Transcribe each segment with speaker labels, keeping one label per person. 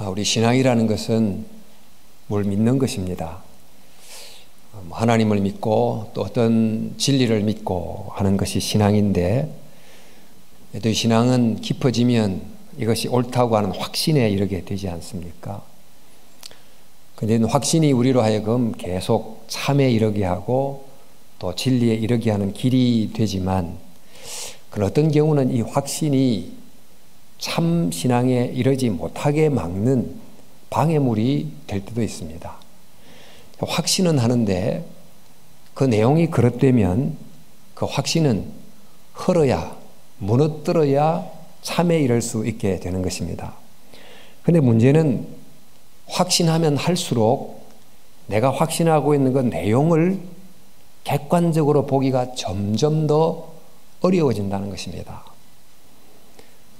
Speaker 1: 우리 신앙이라는 것은 뭘 믿는 것입니다. 하나님을 믿고 또 어떤 진리를 믿고 하는 것이 신앙인데, 또 신앙은 깊어지면 이것이 옳다고 하는 확신에 이르게 되지 않습니까? 그런데 확신이 우리로 하여금 계속 참에 이르게 하고 또 진리에 이르게 하는 길이 되지만, 그런 어떤 경우는 이 확신이 참 신앙에 이르지 못하게 막는 방해물이 될 때도 있습니다. 확신은 하는데 그 내용이 그릇되면 그 확신은 흐려야, 무너뜨려야 참에 이를 수 있게 되는 것입니다. 그런데 문제는 확신하면 할수록 내가 확신하고 있는 그 내용을 객관적으로 보기가 점점 더 어려워진다는 것입니다.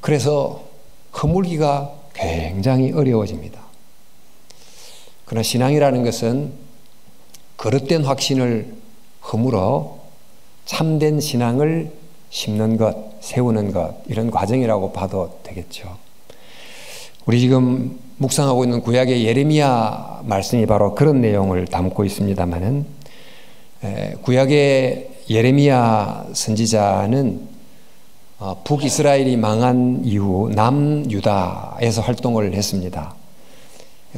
Speaker 1: 그래서 허물기가 굉장히 어려워집니다. 그러나 신앙이라는 것은 그릇된 확신을 허물어 참된 신앙을 심는 것, 세우는 것, 이런 과정이라고 봐도 되겠죠. 우리 지금 묵상하고 있는 구약의 예레미야 말씀이 바로 그런 내용을 담고 있습니다마는, 구약의 예레미야 선지자는 북이스라엘이 망한 이후 남유다에서 활동을 했습니다.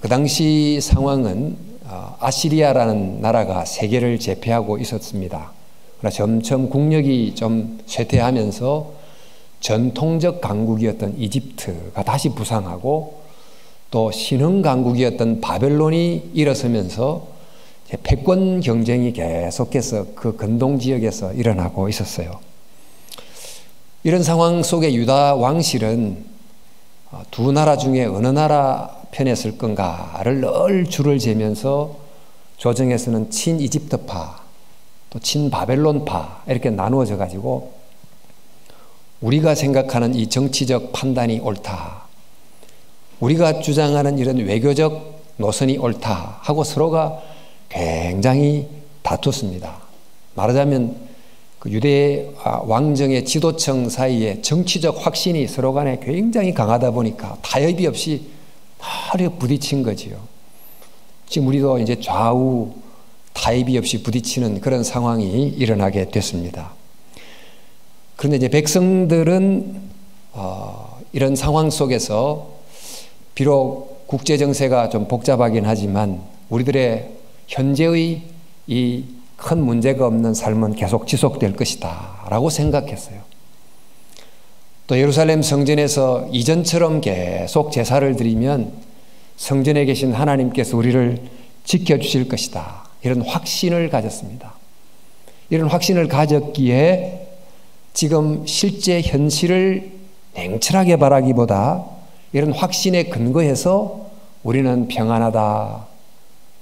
Speaker 1: 그 당시 상황은 아시리아라는 나라가 세계를 제패하고 있었습니다. 그러나 점점 국력이 좀 쇠퇴하면서 전통적 강국이었던 이집트가 다시 부상하고, 또 신흥 강국이었던 바벨론이 일어서면서 패권 경쟁이 계속해서 그 근동 지역에서 일어나고 있었어요. 이런 상황 속에 유다 왕실은 두 나라 중에 어느 나라 편에 설 건가를 늘 줄을 재면서 조정에서는 친이집트파, 또 친바벨론파 이렇게 나누어져 가지고 우리가 생각하는 이 정치적 판단이 옳다, 우리가 주장하는 이런 외교적 노선이 옳다 하고 서로가 굉장히 다퉜습니다. 말하자면 그 유대 왕정의 지도층 사이에 정치적 확신이 서로 간에 굉장히 강하다 보니까 타협이 없이 늘 부딪힌 거지요. 지금 우리도 이제 좌우 타협이 없이 부딪히는 그런 상황이 일어나게 됐습니다. 그런데 이제 백성들은 이런 상황 속에서 비록 국제 정세가 좀 복잡하긴 하지만 우리들의 현재의 이 큰 문제가 없는 삶은 계속 지속될 것이다 라고 생각했어요. 또 예루살렘 성전에서 이전처럼 계속 제사를 드리면 성전에 계신 하나님께서 우리를 지켜주실 것이다, 이런 확신을 가졌습니다. 이런 확신을 가졌기에 지금 실제 현실을 냉철하게 바라기보다 이런 확신에 근거해서 우리는 평안하다,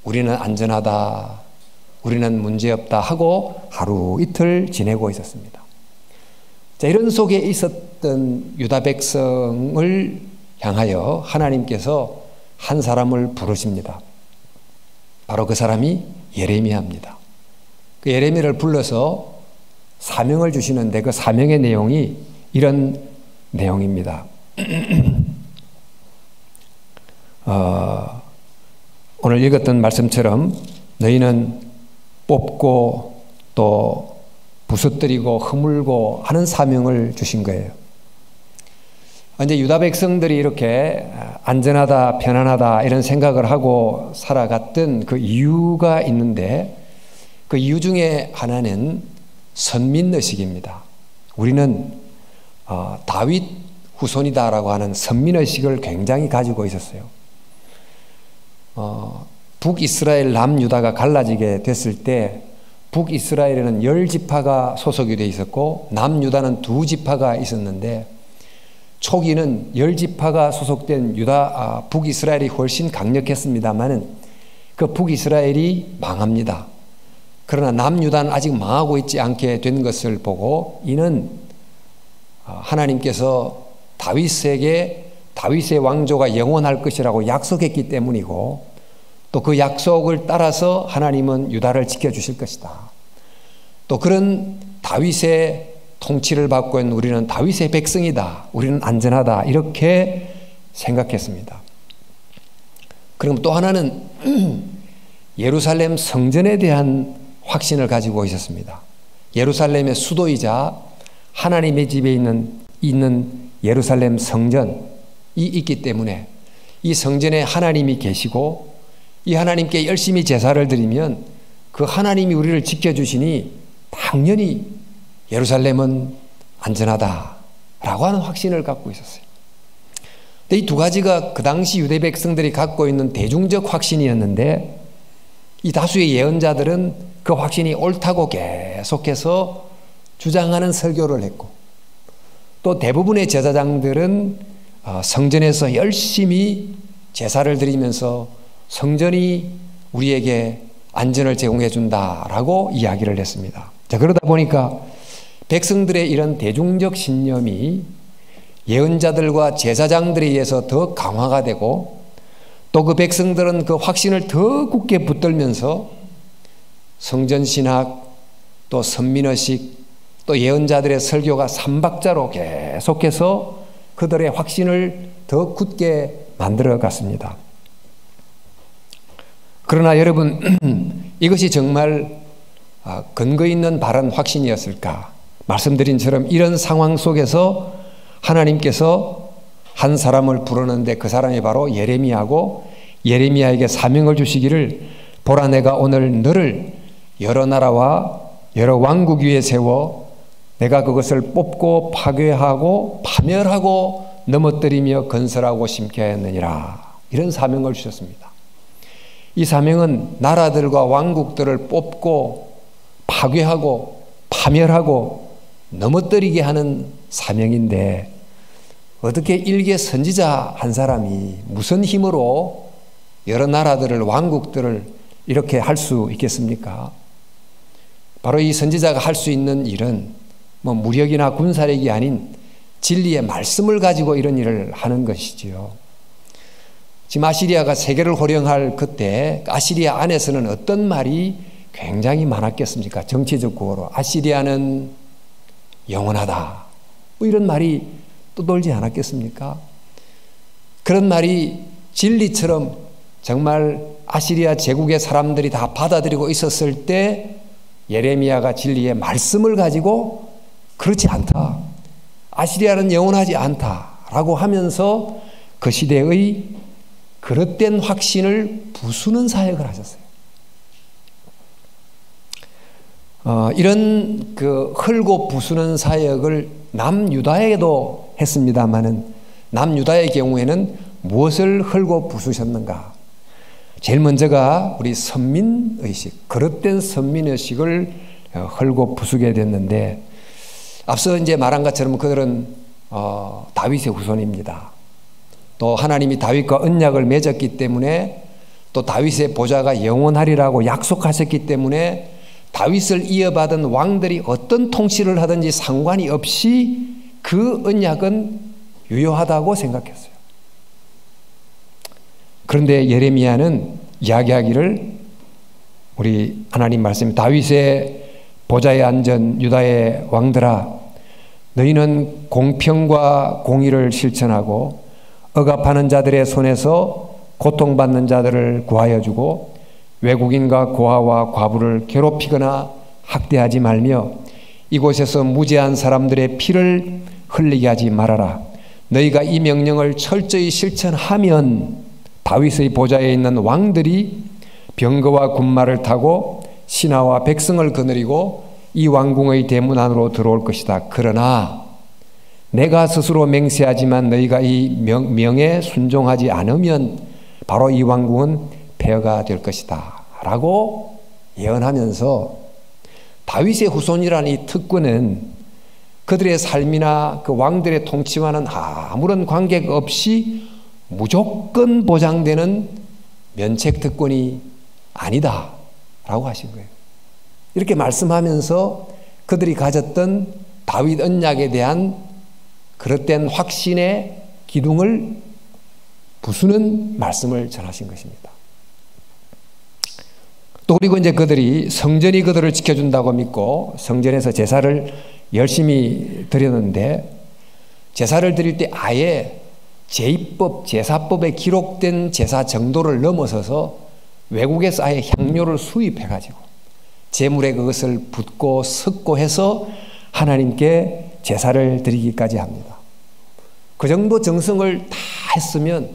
Speaker 1: 우리는 안전하다, 우리는 문제없다 하고 하루 이틀 지내고 있었습니다. 자, 이런 속에 있었던 유다 백성을 향하여 하나님께서 한 사람을 부르십니다. 바로 그 사람이 예레미야입니다. 그 예레미야를 불러서 사명을 주시는데 그 사명의 내용이 이런 내용입니다. 오늘 읽었던 말씀처럼 너희는 뽑고 또 부수뜨리고 허물고 하는 사명을 주신 거예요. 이제 유다 백성들이 이렇게 안전하다, 편안하다 이런 생각을 하고 살아갔던 그 이유가 있는데, 그 이유 중에 하나는 선민의식입니다. 우리는 다윗 후손이다라고 하는 선민의식을 굉장히 가지고 있었어요. 북이스라엘 남유다가 갈라지게 됐을 때 북이스라엘에는 10지파가 소속이 되어 있었고 남유다는 2지파가 있었는데, 초기는 10지파가 소속된 북이스라엘이 훨씬 강력했습니다만 그 북이스라엘이 망합니다. 그러나 남유다는 아직 망하고 있지 않게 된 것을 보고, 이는 하나님께서 다윗의 왕조가 영원할 것이라고 약속했기 때문이고, 또 그 약속을 따라서 하나님은 유다를 지켜주실 것이다. 또 그런 다윗의 통치를 받고 있는 우리는 다윗의 백성이다, 우리는 안전하다, 이렇게 생각했습니다. 그럼 또 하나는 예루살렘 성전에 대한 확신을 가지고 있었습니다. 예루살렘의 수도이자 하나님의 집에 있는 예루살렘 성전이 있기 때문에 이 성전에 하나님이 계시고 이 하나님께 열심히 제사를 드리면 그 하나님이 우리를 지켜주시니 당연히 예루살렘은 안전하다라고 하는 확신을 갖고 있었어요. 근데 이 두 가지가 그 당시 유대 백성들이 갖고 있는 대중적 확신이었는데 이 다수의 예언자들은 그 확신이 옳다고 계속해서 주장하는 설교를 했고 또 대부분의 제사장들은 성전에서 열심히 제사를 드리면서 성전이 우리에게 안전을 제공해 준다라고 이야기를 했습니다. 자, 그러다 보니까 백성들의 이런 대중적 신념이 예언자들과 제사장들에 의해서 더 강화가 되고 또 그 백성들은 그 확신을 더 굳게 붙들면서 성전신학 또 선민의식 또 예언자들의 설교가 삼박자로 계속해서 그들의 확신을 더 굳게 만들어 갔습니다. 그러나 여러분, 이것이 정말 근거 있는 바른 확신이었을까? 말씀드린 처럼 이런 상황 속에서 하나님께서 한 사람을 부르는데 그 사람이 바로 예레미야고 예레미야에게 사명을 주시기를 보라 내가 오늘 너를 여러 나라와 여러 왕국 위에 세워 내가 그것을 뽑고 파괴하고 파멸하고 넘어뜨리며 건설하고 심게 하였느니라. 이런 사명을 주셨습니다. 이 사명은 나라들과 왕국들을 뽑고 파괴하고 파멸하고 넘어뜨리게 하는 사명인데 어떻게 일개 선지자 한 사람이 무슨 힘으로 여러 나라들을 왕국들을 이렇게 할 수 있겠습니까? 바로 이 선지자가 할 수 있는 일은 무력이나 군사력이 아닌 진리의 말씀을 가지고 이런 일을 하는 것이지요. 지금 아시리아가 세계를 호령할 그때 아시리아 안에서는 어떤 말이 굉장히 많았겠습니까? 정치적 구호로 아시리아는 영원하다 이런 말이 떠돌지 않았겠습니까? 그런 말이 진리처럼 정말 아시리아 제국의 사람들이 다 받아들이고 있었을 때 예레미야가 진리의 말씀을 가지고 그렇지 않다. 아시리아는 영원하지 않다라고 하면서 그 시대의 그릇된 확신을 부수는 사역을 하셨어요. 이런 그 헐고 부수는 사역을 남유다에도 했습니다마는 남유다의 경우에는 무엇을 헐고 부수셨는가? 제일 먼저가 우리 선민의식, 그릇된 선민의식을 헐고 부수게 됐는데 앞서 이제 말한 것처럼 그들은 다윗의 후손입니다. 또 하나님이 다윗과 언약을 맺었기 때문에 또 다윗의 보좌가 영원하리라고 약속하셨기 때문에 다윗을 이어받은 왕들이 어떤 통치를 하든지 상관이 없이 그 언약은 유효하다고 생각했어요. 그런데 예레미야는 이야기하기를 우리 하나님 말씀 다윗의 보좌에 앉은 유다의 왕들아 너희는 공평과 공의를 실천하고 억압하는 자들의 손에서 고통받는 자들을 구하여 주고 외국인과 고아와 과부를 괴롭히거나 학대하지 말며 이곳에서 무죄한 사람들의 피를 흘리게 하지 말아라. 너희가 이 명령을 철저히 실천하면 다윗의 보좌에 있는 왕들이 병거와 군마를 타고 신하와 백성을 거느리고 이 왕궁의 대문 안으로 들어올 것이다. 그러나 내가 스스로 맹세하지만 너희가 이 명에 순종하지 않으면 바로 이 왕궁은 폐허가 될 것이다 라고 예언하면서 다윗의 후손이라는 이 특권은 그들의 삶이나 그 왕들의 통치와는 아무런 관계가 없이 무조건 보장되는 면책 특권이 아니다 라고 하신 거예요. 이렇게 말씀하면서 그들이 가졌던 다윗 언약에 대한 그릇된 확신의 기둥을 부수는 말씀을 전하신 것입니다. 또 그리고 이제 그들이 성전이 그들을 지켜준다고 믿고 성전에서 제사를 열심히 드렸는데 제사를 드릴 때 아예 제의법, 제사법에 기록된 제사 정도를 넘어서서 외국에서 아예 향료를 수입해가지고 제물에 그것을 붓고 섞고 해서 하나님께 제사를 드리기까지 합니다. 그 정도 정성을 다 했으면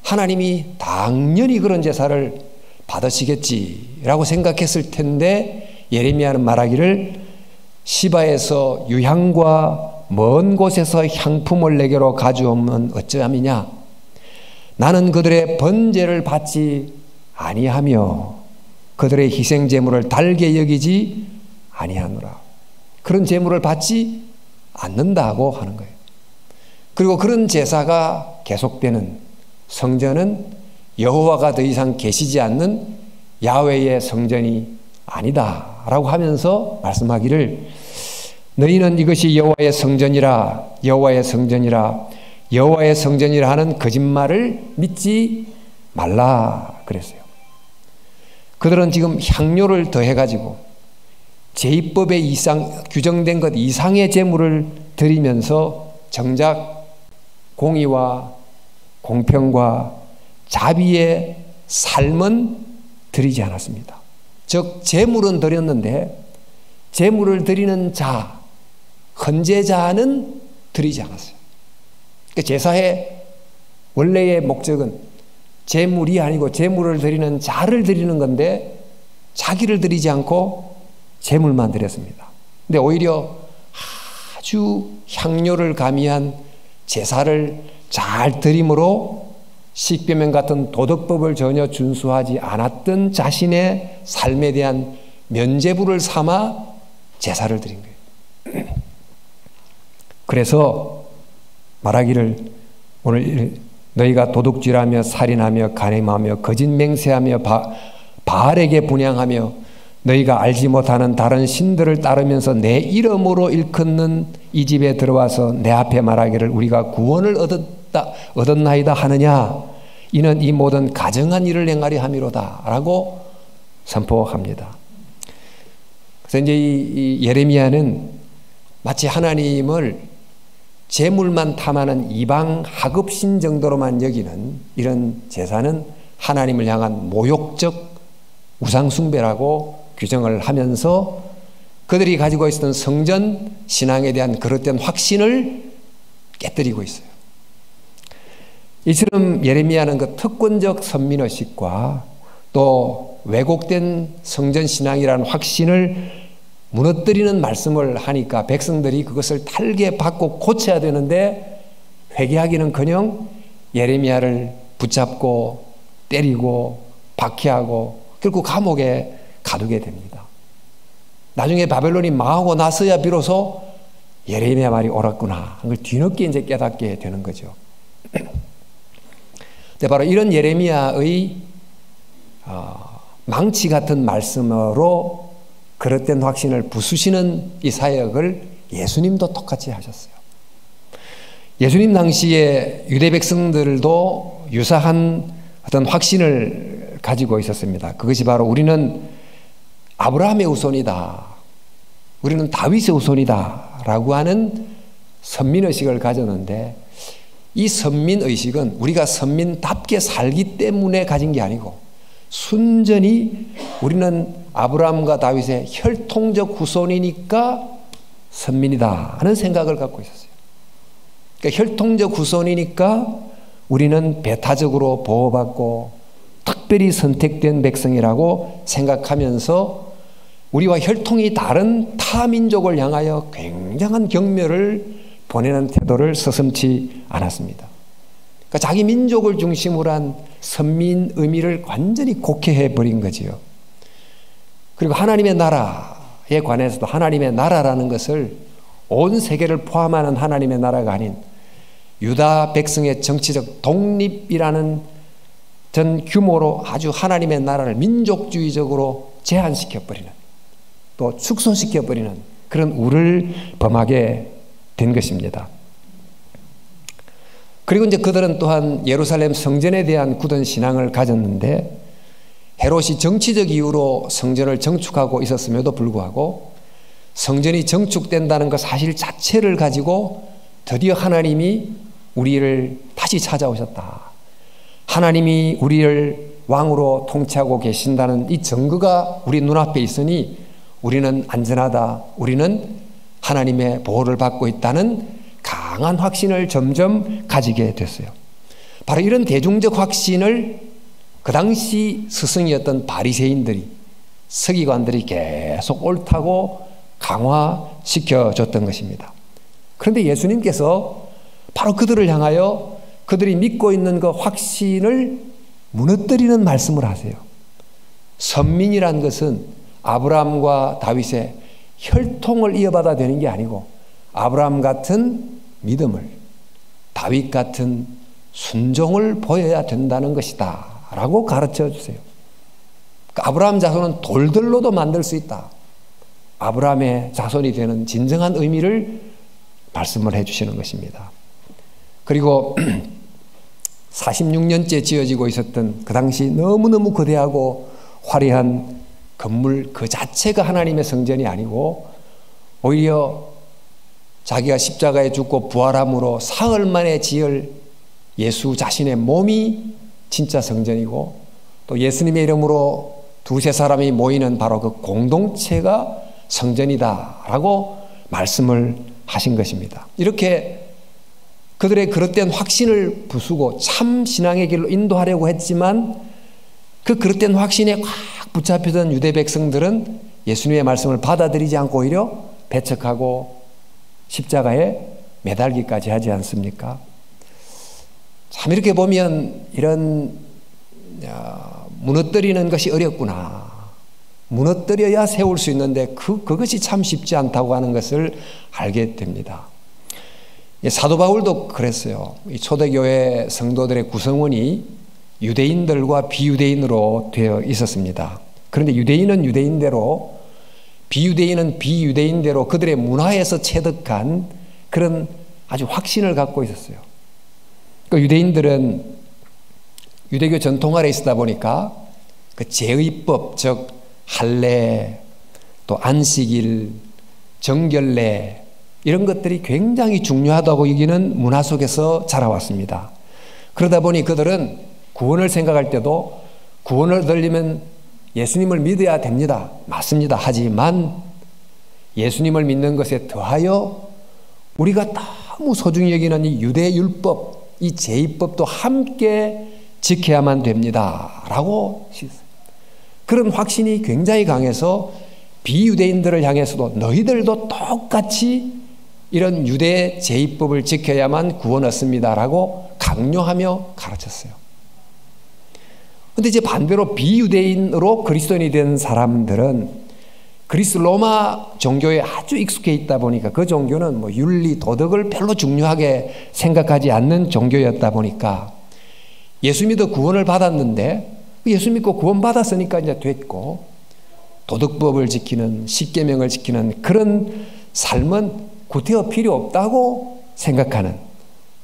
Speaker 1: 하나님이 당연히 그런 제사를 받으시겠지라고 생각했을 텐데, 예레미야는 말하기를 시바에서 유향과 먼 곳에서 향품을 내게로 가져오면 어찌함이냐. 나는 그들의 번제를 받지 아니하며 그들의 희생 제물을 달게 여기지 아니하노라. 그런 제물을 받지 않는다고 하는 거예요. 그리고 그런 제사가 계속되는 성전은 여호와가 더 이상 계시지 않는 야훼의 성전이 아니다라고 하면서 말씀하기를, 너희는 이것이 여호와의 성전이라, 여호와의 성전이라, 여호와의 성전이라 하는 거짓말을 믿지 말라 그랬어요. 그들은 지금 향료를 더해가지고 제의법에 규정된 것 이상의 제물을 드리면서 정작 공의와 공평과 자비의 삶은 드리지 않았습니다. 즉 제물은 드렸는데 제물을 드리는 자, 헌제자는 드리지 않았어요. 그러니까 제사의 원래의 목적은 제물이 아니고 제물을 드리는 자를 드리는 건데 자기를 드리지 않고 제물만 드렸습니다. 근데 오히려 아주 향료를 가미한 제사를 잘 드림으로 십계명 같은 도덕법을 전혀 준수하지 않았던 자신의 삶에 대한 면죄부를 삼아 제사를 드린 거예요. 그래서 말하기를, 오늘 너희가 도둑질하며 살인하며 간음하며 거짓 맹세하며 바알에게 분향하며 너희가 알지 못하는 다른 신들을 따르면서 내 이름으로 일컫는 이 집에 들어와서 내 앞에 말하기를 우리가 구원을 얻었나이다 하느냐. 이는 이 모든 가정한 일을 행하려 함이로다 라고 선포합니다. 그래서 이제 이 예레미야는 마치 하나님을 재물만 탐하는 이방 하급신 정도로만 여기는 이런 제사는 하나님을 향한 모욕적 우상숭배라고 규정을 하면서 그들이 가지고 있었던 성전 신앙에 대한 그릇된 확신을 깨뜨리고 있어요. 이처럼 예레미야는 그 특권적 선민의식과 또 왜곡된 성전 신앙이라는 확신을 무너뜨리는 말씀을 하니까 백성들이 그것을 탈게 받고 고쳐야 되는데 회개하기는커녕 예레미야를 붙잡고 때리고 박해하고 결국 감옥에 가두게 됩니다. 나중에 바벨론이 망하고 나서야 비로소 예레미야 말이 옳았구나 하는 걸 뒤늦게 이제 깨닫게 되는 거죠. 근데 바로 이런 예레미야의 망치 같은 말씀으로 그릇된 확신을 부수시는 이 사역을 예수님도 똑같이 하셨어요. 예수님 당시에 유대 백성들도 유사한 어떤 확신을 가지고 있었습니다. 그것이 바로 우리는 아브라함의 후손이다, 우리는 다윗의 후손이다 라고 하는 선민의식을 가졌는데, 이 선민의식은 우리가 선민답게 살기 때문에 가진 게 아니고 순전히 우리는 아브라함과 다윗의 혈통적 후손이니까 선민이다 하는 생각을 갖고 있었어요. 그러니까 혈통적 후손이니까 우리는 배타적으로 보호받고 특별히 선택된 백성이라고 생각하면서 우리와 혈통이 다른 타 민족을 향하여 굉장한 경멸을 보내는 태도를 서슴지 않았습니다. 그러니까 자기 민족을 중심으로 한 선민 의미를 완전히 곡해해버린 거지요. 그리고 하나님의 나라에 관해서도 하나님의 나라라는 것을 온 세계를 포함하는 하나님의 나라가 아닌 유다 백성의 정치적 독립이라는 전 규모로 아주 하나님의 나라를 민족주의적으로 제한시켜버리는, 또 축소시켜버리는 그런 우를 범하게 된 것입니다. 그리고 이제 그들은 또한 예루살렘 성전에 대한 굳은 신앙을 가졌는데, 헤롯이 정치적 이유로 성전을 정축하고 있었음에도 불구하고 성전이 정축된다는 그 사실 자체를 가지고 드디어 하나님이 우리를 다시 다시 찾아오셨다. 하나님이 우리를 왕으로 통치하고 계신다는 이 증거가 우리 눈앞에 있으니 우리는 안전하다. 우리는 하나님의 보호를 받고 있다는 강한 확신을 점점 가지게 됐어요. 바로 이런 대중적 확신을 그 당시 스승이었던 바리새인들이, 서기관들이 계속 옳다고 강화시켜줬던 것입니다. 그런데 예수님께서 바로 그들을 향하여 그들이 믿고 있는 그 확신을 무너뜨리는 말씀을 하세요. 선민이란 것은 아브라함과 다윗의 혈통을 이어받아 되는 게 아니고 아브라함 같은 믿음을, 다윗 같은 순종을 보여야 된다는 것이다 라고 가르쳐 주세요. 아브라함 자손은 돌들로도 만들 수 있다. 아브라함의 자손이 되는 진정한 의미를 말씀을 해 주시는 것입니다. 그리고 46년째 지어지고 있었던 그 당시 너무너무 거대하고 화려한 건물 그 자체가 하나님의 성전이 아니고 오히려 자기가 십자가에 죽고 부활함으로 사흘 만에 지을 예수 자신의 몸이 진짜 성전이고 또 예수님의 이름으로 두세 사람이 모이는 바로 그 공동체가 성전이다라고 말씀을 하신 것입니다. 이렇게 그들의 그릇된 확신을 부수고 참 신앙의 길로 인도하려고 했지만 그 그릇된 확신에 꽉 붙잡히던 유대 백성들은 예수님의 말씀을 받아들이지 않고 오히려 배척하고 십자가에 매달기까지 하지 않습니까? 참 이렇게 보면 이런 무너뜨리는 것이 어렵구나. 무너뜨려야 세울 수 있는데 그것이 참 쉽지 않다고 하는 것을 알게 됩니다. 사도 바울도 그랬어요. 이 초대교회 성도들의 구성원이 유대인들과 비유대인으로 되어 있었습니다. 그런데 유대인은 유대인대로, 비유대인은 비유대인대로 그들의 문화에서 체득한 그런 아주 확신을 갖고 있었어요. 그 유대인들은 유대교 전통 아래 있다 보니까 그 제의법, 즉 할례, 또 안식일, 정결례 이런 것들이 굉장히 중요하다고 여기는 문화 속에서 자라왔습니다. 그러다 보니 그들은 구원을 생각할 때도 구원을 얻으려면 예수님을 믿어야 됩니다. 맞습니다. 하지만 예수님을 믿는 것에 더하여 우리가 너무 소중히 여기는 이 유대율법, 이 제의법도 함께 지켜야만 됩니다. 라고 그런 확신이 굉장히 강해서 비유대인들을 향해서도 너희들도 똑같이 이런 유대 제의법을 지켜야만 구원 얻습니다. 라고 강요하며 가르쳤어요. 그런데 이제 반대로 비유대인으로 그리스도인이 된 사람들은 그리스 로마 종교에 아주 익숙해 있다 보니까 그 종교는 뭐 윤리, 도덕을 별로 중요하게 생각하지 않는 종교였다 보니까 예수 믿어 구원을 받았는데 예수 믿고 구원 받았으니까 이제 됐고 도덕법을 지키는 십계명을 지키는 그런 삶은 구태여 필요 없다고 생각하는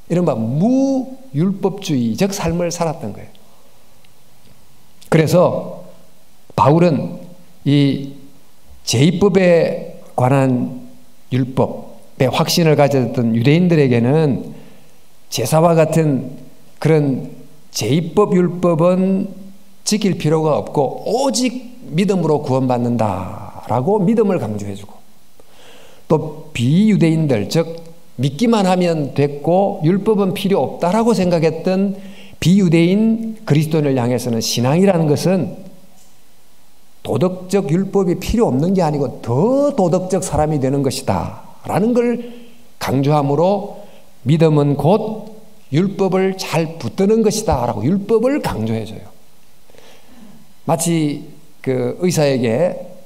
Speaker 1: 이른바 무율법주의적 삶을 살았던 거예요. 그래서 바울은 이 제의법에 관한 율법에 확신을 가졌던 유대인들에게는 제사와 같은 그런 제의법 율법은 지킬 필요가 없고 오직 믿음으로 구원받는다라고 믿음을 강조해주고 또 비유대인들 즉 믿기만 하면 됐고 율법은 필요 없다라고 생각했던 비유대인 그리스도인을 향해서는 신앙이라는 것은 도덕적 율법이 필요 없는 게 아니고 더 도덕적 사람이 되는 것이다 라는 걸 강조함으로 믿음은 곧 율법을 잘 붙드는 것이다 라고 율법을 강조해줘요. 마치 그 의사에게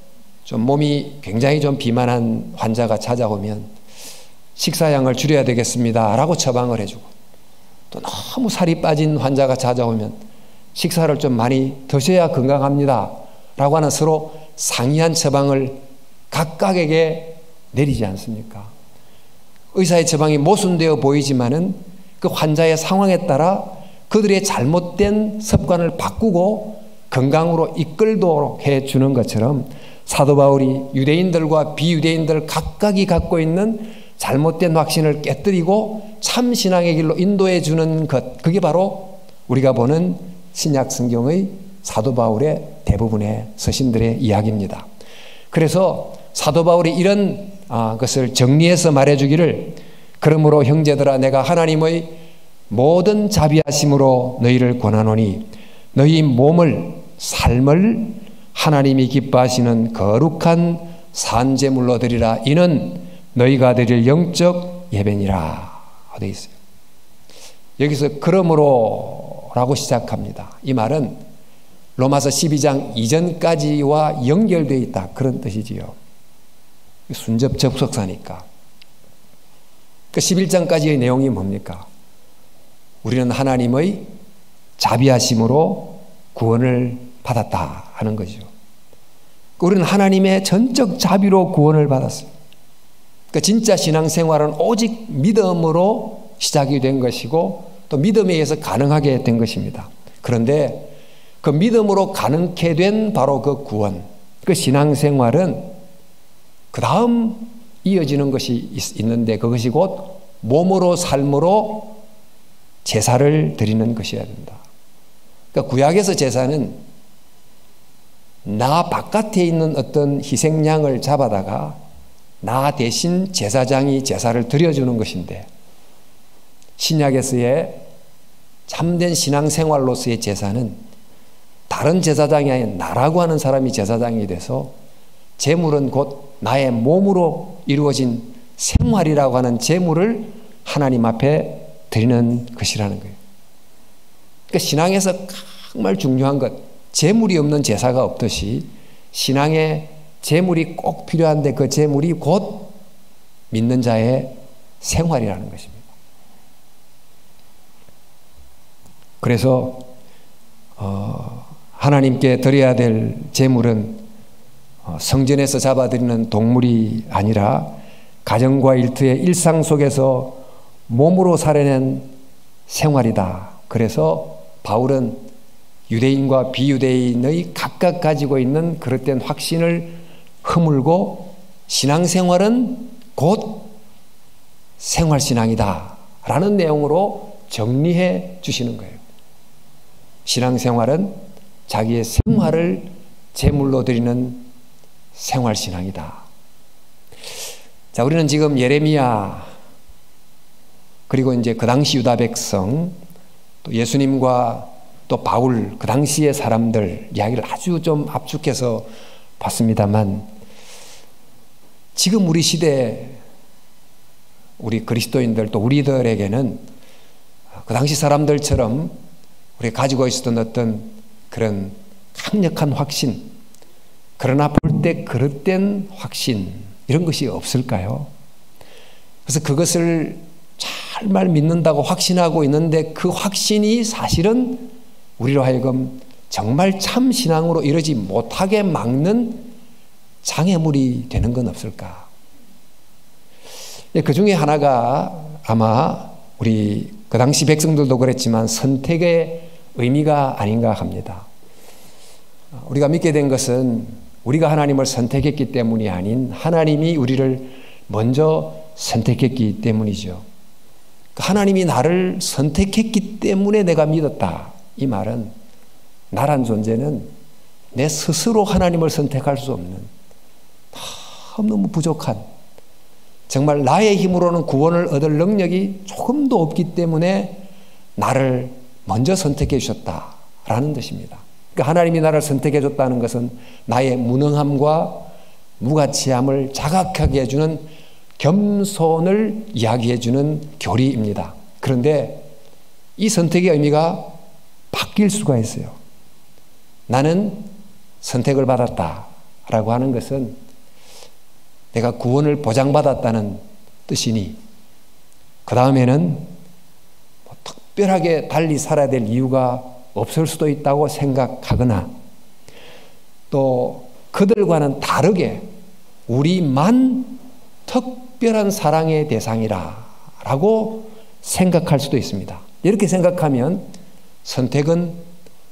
Speaker 1: 좀 몸이 굉장히 좀 비만한 환자가 찾아오면 식사량을 줄여야 되겠습니다 라고 처방을 해주고 또 너무 살이 빠진 환자가 찾아오면 식사를 좀 많이 드셔야 건강합니다 라고 하는 서로 상이한 처방을 각각에게 내리지 않습니까? 의사의 처방이 모순되어 보이지만은 그 환자의 상황에 따라 그들의 잘못된 습관을 바꾸고 건강으로 이끌도록 해주는 것처럼 사도 바울이 유대인들과 비유대인들 각각이 갖고 있는 잘못된 확신을 깨뜨리고 참 신앙의 길로 인도해 주는 것, 그게 바로 우리가 보는 신약 성경의 사도 바울의 대부분의 서신들의 이야기입니다. 그래서 사도 바울이 이런 것을 정리해서 말해주기를, 그러므로 형제들아 내가 하나님의 모든 자비하심으로 너희를 권하노니 너희 몸을, 삶을 하나님이 기뻐하시는 거룩한 산제물로 드리라. 이는 너희가 드릴 영적 예배니라 되어 있어요. 여기서 그러므로라고 시작합니다. 이 말은 로마서 12장 이전까지와 연결되어 있다, 그런 뜻이지요. 순접 접속사니까. 그 11장까지의 내용이 뭡니까? 우리는 하나님의 자비하심으로 구원을 받았다 하는 거죠. 우리는 하나님의 전적 자비로 구원을 받았어요. 그러니까 진짜 신앙생활은 오직 믿음으로 시작이 된 것이고 또 믿음에 의해서 가능하게 된 것입니다. 그런데 그 믿음으로 가능케 된 바로 그 구원, 그 신앙생활은 그 다음 이어지는 것이 있는데, 그것이 곧 몸으로 삶으로 제사를 드리는 것이어야 된다. 그러니까 구약에서 제사는 나 바깥에 있는 어떤 희생양을 잡아다가 나 대신 제사장이 제사를 드려주는 것인데, 신약에서의 참된 신앙생활로서의 제사는 다른 제사장이 아닌 나라고 하는 사람이 제사장이 돼서 제물은 곧 나의 몸으로 이루어진 생활이라고 하는 제물을 하나님 앞에 드리는 것이라는 거예요. 그러니까 신앙에서 정말 중요한 것, 제물이 없는 제사가 없듯이 신앙에 제물이 꼭 필요한데 그 제물이 곧 믿는 자의 생활이라는 것입니다. 그래서 하나님께 드려야 될 제물은 성전에서 잡아드리는 동물이 아니라 가정과 일터의 일상 속에서 몸으로 살아낸 생활이다. 그래서 바울은 유대인과 비유대인의 각각 가지고 있는 그릇된 확신을 허물고 신앙생활은 곧 생활신앙이다 라는 내용으로 정리해 주시는 거예요. 신앙생활은 자기의 생활을 제물로 드리는 생활신앙이다. 자, 우리는 지금 예레미야, 그리고 이제 그 당시 유다 백성, 또 예수님과 또 바울, 그 당시의 사람들 이야기를 아주 좀 압축해서 봤습니다만, 지금 우리 시대 우리 그리스도인들 또 우리들에게는 그 당시 사람들처럼 우리가 가지고 있었던 어떤 그런 강력한 확신, 그러나 볼 때 그릇된 확신, 이런 것이 없을까요? 그래서 그것을 정말 믿는다고 확신하고 있는데 그 확신이 사실은 우리로 하여금 정말 참 신앙으로 이르지 못하게 막는 장애물이 되는 건 없을까? 그 중에 하나가 아마 우리 그 당시 백성들도 그랬지만 선택의 의미가 아닌가 합니다. 우리가 믿게 된 것은 우리가 하나님을 선택했기 때문이 아닌 하나님이 우리를 먼저 선택했기 때문이죠. 하나님이 나를 선택했기 때문에 내가 믿었다. 이 말은 나란 존재는 내 스스로 하나님을 선택할 수 없는 너무 부족한, 정말 나의 힘으로는 구원을 얻을 능력이 조금도 없기 때문에 나를 먼저 선택해 주셨다라는 뜻입니다. 그러니까 하나님이 나를 선택해 줬다는 것은 나의 무능함과 무가치함을 자각하게 해주는 겸손을 이야기해 주는 교리입니다. 그런데 이 선택의 의미가 바뀔 수가 있어요. 나는 선택을 받았다라고 하는 것은 내가 구원을 보장받았다는 뜻이니 그 다음에는 특별하게 달리 살아야 될 이유가 없을 수도 있다고 생각하거나 또 그들과는 다르게 우리만 특별한 사랑의 대상이라 라고 생각할 수도 있습니다. 이렇게 생각하면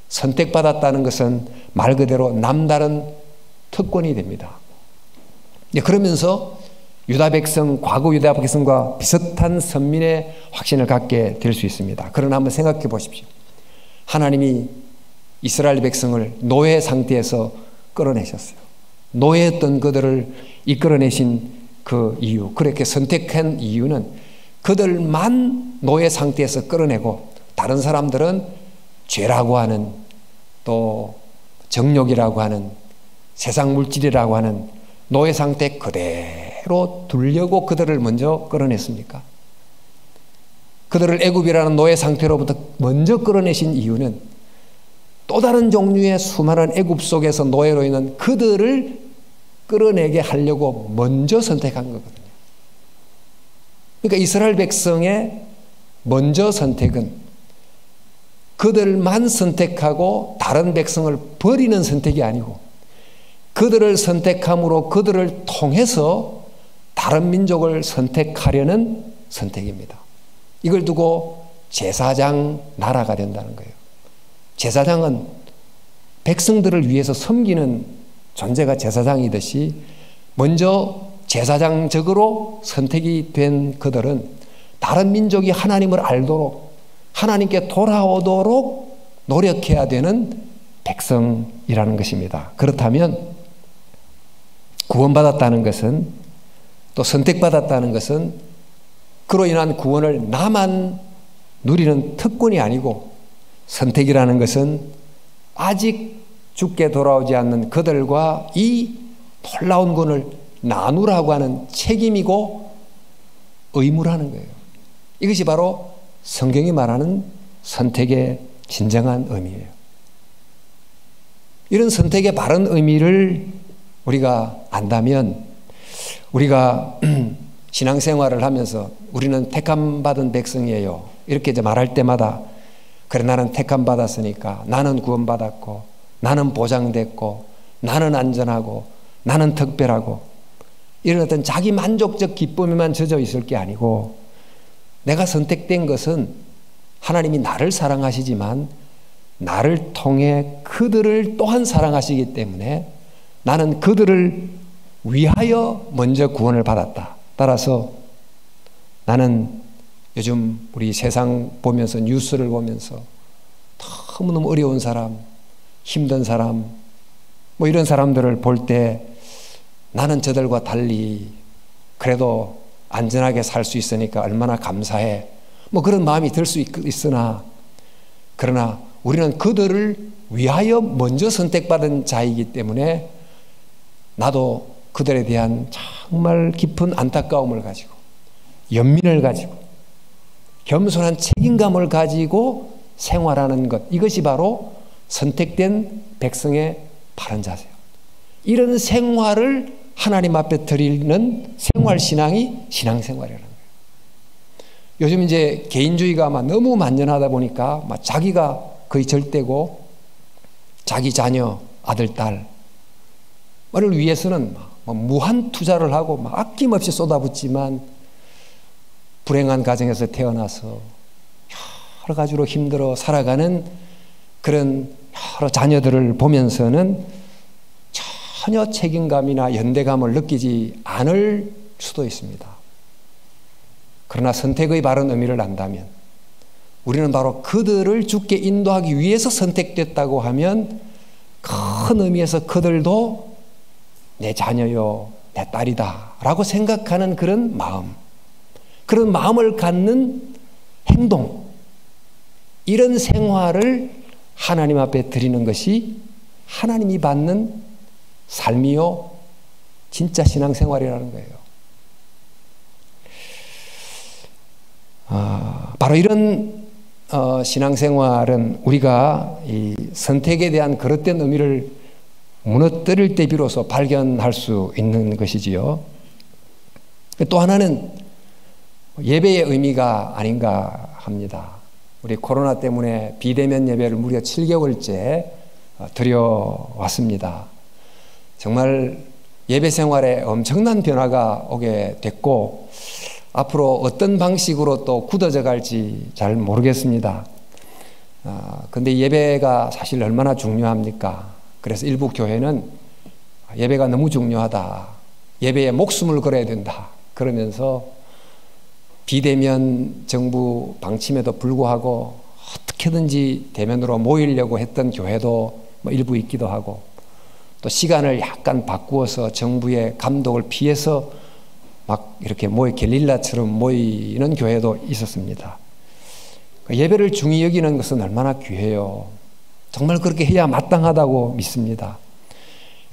Speaker 1: 선택받았다는 것은 말 그대로 남다른 특권이 됩니다. 그러면서 유다 백성, 과거 유다 백성과 비슷한 선민의 확신을 갖게 될 수 있습니다. 그러나 한번 생각해 보십시오. 하나님이 이스라엘 백성을 노예 상태에서 끌어내셨어요. 노예였던 그들을 이끌어내신 그 이유, 그렇게 선택한 이유는 그들만 노예 상태에서 끌어내고 다른 사람들은 죄라고 하는, 또 정욕이라고 하는, 세상 물질이라고 하는 노예 상태 그대로 두려고 그들을 먼저 끌어냈습니까? 그들을 애굽이라는 노예 상태로부터 먼저 끌어내신 이유는 또 다른 종류의 수많은 애굽 속에서 노예로 있는 그들을 끌어내게 하려고 먼저 선택한 거거든요. 그러니까 이스라엘 백성의 먼저 선택은 그들만 선택하고 다른 백성을 버리는 선택이 아니고 그들을 선택함으로 그들을 통해서 다른 민족을 선택하려는 선택입니다. 이걸 두고 제사장 나라가 된다는 거예요. 제사장은 백성들을 위해서 섬기는 존재가 제사장이듯이 먼저 제사장적으로 선택이 된 그들은 다른 민족이 하나님을 알도록, 하나님께 돌아오도록 노력해야 되는 백성이라는 것입니다. 그렇다면 구원받았다는 것은, 또 선택받았다는 것은 그로 인한 구원을 나만 누리는 특권이 아니고, 선택이라는 것은 아직 죽게 돌아오지 않는 그들과 이 놀라운 구원을 나누라고 하는 책임이고 의무라는 거예요. 이것이 바로 성경이 말하는 선택의 진정한 의미예요. 이런 선택의 바른 의미를 우리가 안다면, 우리가 신앙생활을 하면서 우리는 택함받은 백성이에요, 이렇게 이제 말할 때마다, 그래 나는 택함받았으니까, 나는 구원받았고, 나는 보장됐고, 나는 안전하고, 나는 특별하고, 이런 어떤 자기 만족적 기쁨에만 젖어 있을 게 아니고, 내가 선택된 것은 하나님이 나를 사랑하시지만 나를 통해 그들을 또한 사랑하시기 때문에 나는 그들을 위하여 먼저 구원을 받았다. 따라서 나는 요즘 우리 세상 보면서, 뉴스를 보면서 너무너무 어려운 사람, 힘든 사람, 뭐 이런 사람들을 볼 때 나는 저들과 달리 그래도 안전하게 살 수 있으니까 얼마나 감사해, 뭐 그런 마음이 들 수 있으나, 그러나 우리는 그들을 위하여 먼저 선택받은 자이기 때문에 나도 그들에 대한 정말 깊은 안타까움을 가지고, 연민을 가지고, 겸손한 책임감을 가지고 생활하는 것, 이것이 바로 선택된 백성의 바른 자세요. 이런 생활을 하나님 앞에 드리는 생활신앙이 신앙생활이라는 거예요. 요즘 이제 개인주의가 너무 만연하다 보니까 자기가 거의 절대고, 자기 자녀, 아들, 딸을 위해서는 무한 투자를 하고 아낌없이 쏟아붓지만, 불행한 가정에서 태어나서 여러 가지로 힘들어 살아가는 그런 여러 자녀들을 보면서는 전혀 책임감이나 연대감을 느끼지 않을 수도 있습니다. 그러나 선택의 바른 의미를 안다면, 우리는 바로 그들을 주께 인도하기 위해서 선택됐다고 하면 큰 의미에서 그들도 내 자녀요, 내 딸이다 라고 생각하는 그런 마음, 그런 마음을 갖는 행동, 이런 생활을 하나님 앞에 드리는 것이 하나님이 받는 삶이요, 진짜 신앙생활이라는 거예요. 바로 이런 신앙생활은 우리가 이 선택에 대한 그릇된 의미를 무너뜨릴 때 비로소 발견할 수 있는 것이지요. 또 하나는 예배의 의미가 아닌가 합니다. 우리 코로나 때문에 비대면 예배를 무려 7개월째 드려왔습니다. 정말 예배 생활에 엄청난 변화가 오게 됐고, 앞으로 어떤 방식으로 또 굳어져 갈지 잘 모르겠습니다. 근데 예배가 사실 얼마나 중요합니까? 그래서 일부 교회는 예배가 너무 중요하다, 예배에 목숨을 걸어야 된다, 그러면서 비대면 정부 방침에도 불구하고 어떻게든지 대면으로 모이려고 했던 교회도 뭐 일부 있기도 하고, 또 시간을 약간 바꾸어서 정부의 감독을 피해서 막 이렇게 게릴라처럼 모이는 교회도 있었습니다. 예배를 중히 여기는 것은 얼마나 귀해요. 정말 그렇게 해야 마땅하다고 믿습니다.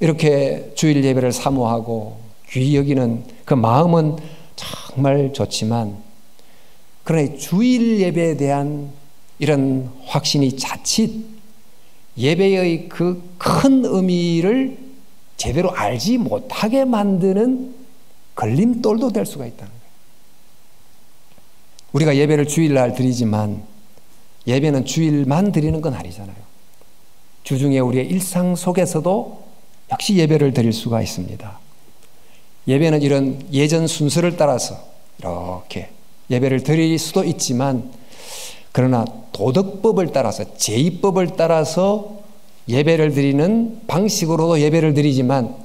Speaker 1: 이렇게 주일 예배를 사모하고 귀히 여기는 그 마음은 정말 좋지만, 그러나 주일 예배에 대한 이런 확신이 자칫 예배의 그 큰 의미를 제대로 알지 못하게 만드는 걸림돌도 될 수가 있다는 거예요. 우리가 예배를 주일날 드리지만 예배는 주일만 드리는 건 아니잖아요. 주중에 우리의 일상 속에서도 역시 예배를 드릴 수가 있습니다. 예배는 이런 예전 순서를 따라서 이렇게 예배를 드릴 수도 있지만, 그러나 도덕법을 따라서, 제의법을 따라서 예배를 드리는 방식으로도 예배를 드리지만,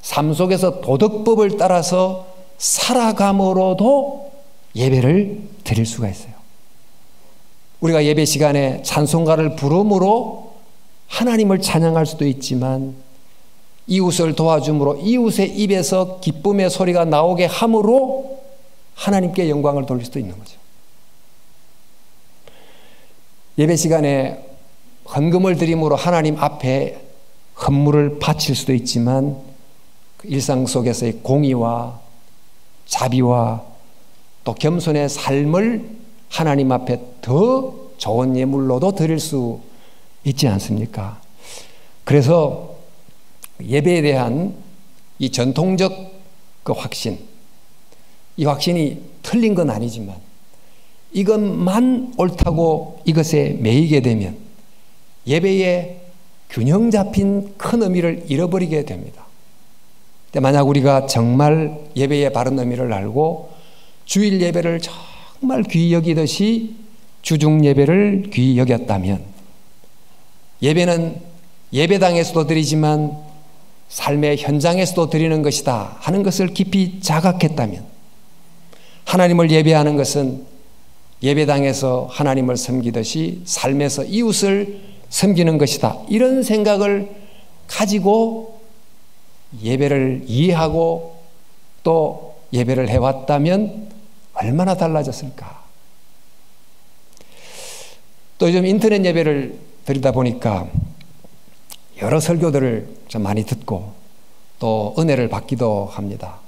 Speaker 1: 삶 속에서 도덕법을 따라서 살아감으로도 예배를 드릴 수가 있어요. 우리가 예배 시간에 찬송가를 부름으로 하나님을 찬양할 수도 있지만, 이웃을 도와줌으로 이웃의 입에서 기쁨의 소리가 나오게 함으로 하나님께 영광을 돌릴 수도 있는 거죠. 예배 시간에 헌금을 드림으로 하나님 앞에 헌물을 바칠 수도 있지만, 일상 속에서의 공의와 자비와 또 겸손의 삶을 하나님 앞에 더 좋은 예물로도 드릴 수 있지 않습니까? 그래서 예배에 대한 이 전통적 그 확신, 이 확신이 틀린 건 아니지만 이것만 옳다고 이것에 매이게 되면 예배의 균형 잡힌 큰 의미를 잃어버리게 됩니다. 만약 우리가 정말 예배의 바른 의미를 알고 주일 예배를 정말 귀히 여기듯이 주중 예배를 귀히 여겼다면, 예배는 예배당에서도 드리지만 삶의 현장에서도 드리는 것이다 하는 것을 깊이 자각했다면, 하나님을 예배하는 것은 예배당에서 하나님을 섬기듯이 삶에서 이웃을 섬기는 것이다, 이런 생각을 가지고 예배를 이해하고 또 예배를 해왔다면 얼마나 달라졌을까. 또 요즘 인터넷 예배를 드리다 보니까 여러 설교들을 좀 많이 듣고 또 은혜를 받기도 합니다.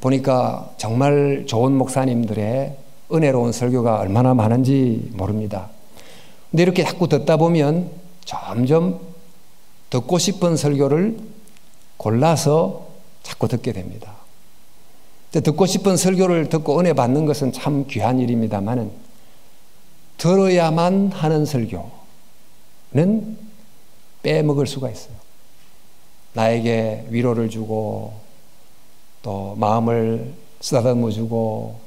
Speaker 1: 보니까 정말 좋은 목사님들의 은혜로운 설교가 얼마나 많은지 모릅니다. 근데 이렇게 자꾸 듣다 보면 점점 듣고 싶은 설교를 골라서 자꾸 듣게 됩니다. 듣고 싶은 설교를 듣고 은혜 받는 것은 참 귀한 일입니다만, 들어야만 하는 설교는 빼먹을 수가 있어요. 나에게 위로를 주고 또 마음을 쓰다듬어 주고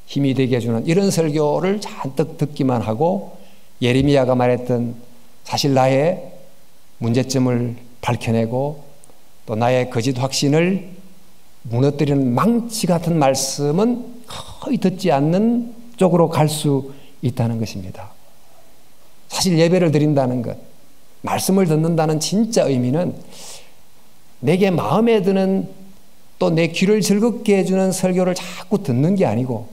Speaker 1: 힘이 되게 해주는 이런 설교를 잔뜩 듣기만 하고, 예레미야가 말했던 사실 나의 문제점을 밝혀내고 또 나의 거짓 확신을 무너뜨리는 망치 같은 말씀은 거의 듣지 않는 쪽으로 갈 수 있다는 것입니다. 사실 예배를 드린다는 것, 말씀을 듣는다는 진짜 의미는 내게 마음에 드는 또 내 귀를 즐겁게 해주는 설교를 자꾸 듣는 게 아니고,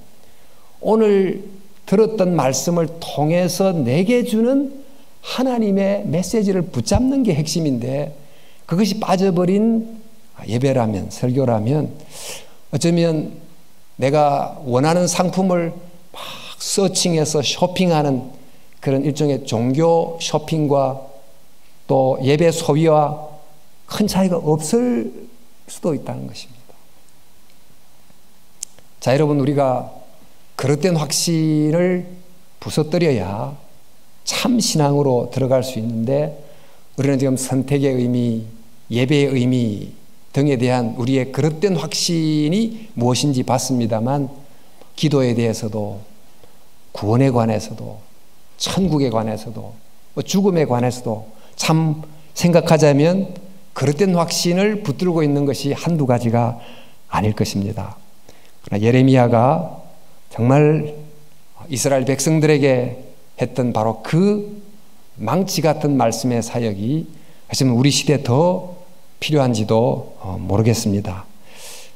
Speaker 1: 오늘 들었던 말씀을 통해서 내게 주는 하나님의 메시지를 붙잡는 게 핵심인데, 그것이 빠져버린 예배라면, 설교라면 어쩌면 내가 원하는 상품을 막 서칭해서 쇼핑하는 그런 일종의 종교 쇼핑과 또 예배 소비와 큰 차이가 없을 수도 있다는 것입니다. 자, 여러분, 우리가 그릇된 확신을 부서뜨려야 참 신앙으로 들어갈 수 있는데, 우리는 지금 선택의 의미, 예배의 의미 등에 대한 우리의 그릇된 확신이 무엇인지 봤습니다만, 기도에 대해서도 구원에 관해서도 천국에 관해서도 죽음에 관해서도 참 생각하자면 그릇된 확신을 붙들고 있는 것이 한두 가지가 아닐 것입니다. 그러나 예레미야가 정말 이스라엘 백성들에게 했던 바로 그 망치 같은 말씀의 사역이 사실 우리 시대에 더 필요한지도 모르겠습니다.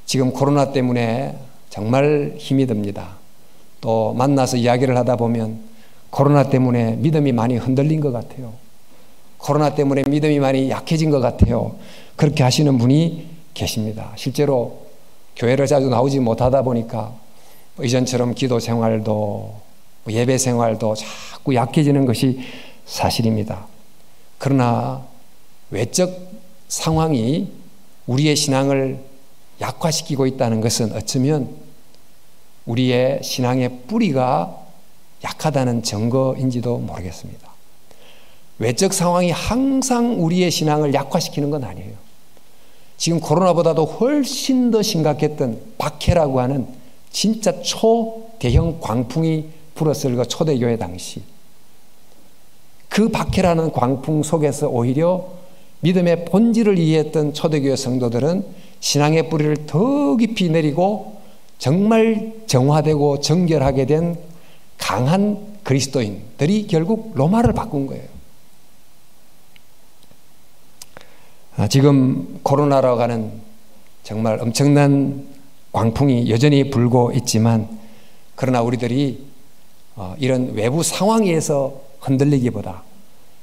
Speaker 1: 지금 코로나 때문에 정말 힘이 듭니다. 또 만나서 이야기를 하다 보면 코로나 때문에 믿음이 많이 흔들린 것 같아요. 코로나 때문에 믿음이 많이 약해진 것 같아요. 그렇게 하시는 분이 계십니다. 실제로 교회를 자주 나오지 못하다 보니까 이전처럼 기도 생활도 예배 생활도 자꾸 약해지는 것이 사실입니다. 그러나 외적 상황이 우리의 신앙을 약화시키고 있다는 것은 어쩌면 우리의 신앙의 뿌리가 약하다는 증거인지도 모르겠습니다. 외적 상황이 항상 우리의 신앙을 약화시키는 건 아니에요. 지금 코로나보다도 훨씬 더 심각했던 박해라고 하는 진짜 초대형 광풍이 불었을 그 초대교회 당시, 그 박해라는 광풍 속에서 오히려 믿음의 본질을 이해했던 초대교회 성도들은 신앙의 뿌리를 더 깊이 내리고 정말 정화되고 정결하게 된 강한 그리스도인들이 결국 로마를 바꾼 거예요. 지금 코로나라고 하는 정말 엄청난 광풍이 여전히 불고 있지만, 그러나 우리들이 이런 외부 상황에서 흔들리기보다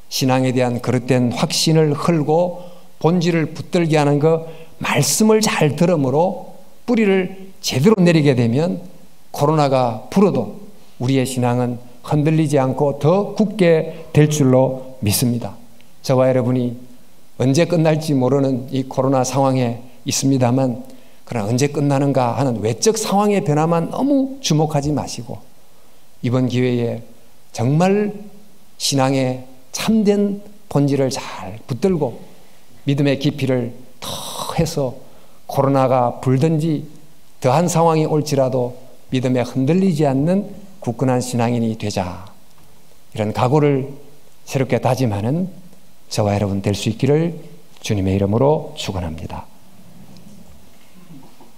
Speaker 1: 신앙에 대한 그릇된 확신을 흘고 본질을 붙들게 하는 그 말씀을 잘 들음으로 뿌리를 제대로 내리게 되면 코로나가 불어도 우리의 신앙은 흔들리지 않고 더 굳게 될 줄로 믿습니다. 저와 여러분이 언제 끝날지 모르는 이 코로나 상황에 있습니다만, 그러나 언제 끝나는가 하는 외적 상황의 변화만 너무 주목하지 마시고 이번 기회에 정말 신앙의 참된 본질을 잘 붙들고 믿음의 깊이를 더 해서 코로나가 불든지 더한 상황이 올지라도 믿음에 흔들리지 않는 굳건한 신앙인이 되자, 이런 각오를 새롭게 다짐하는 저와 여러분 될 수 있기를 주님의 이름으로 축원합니다.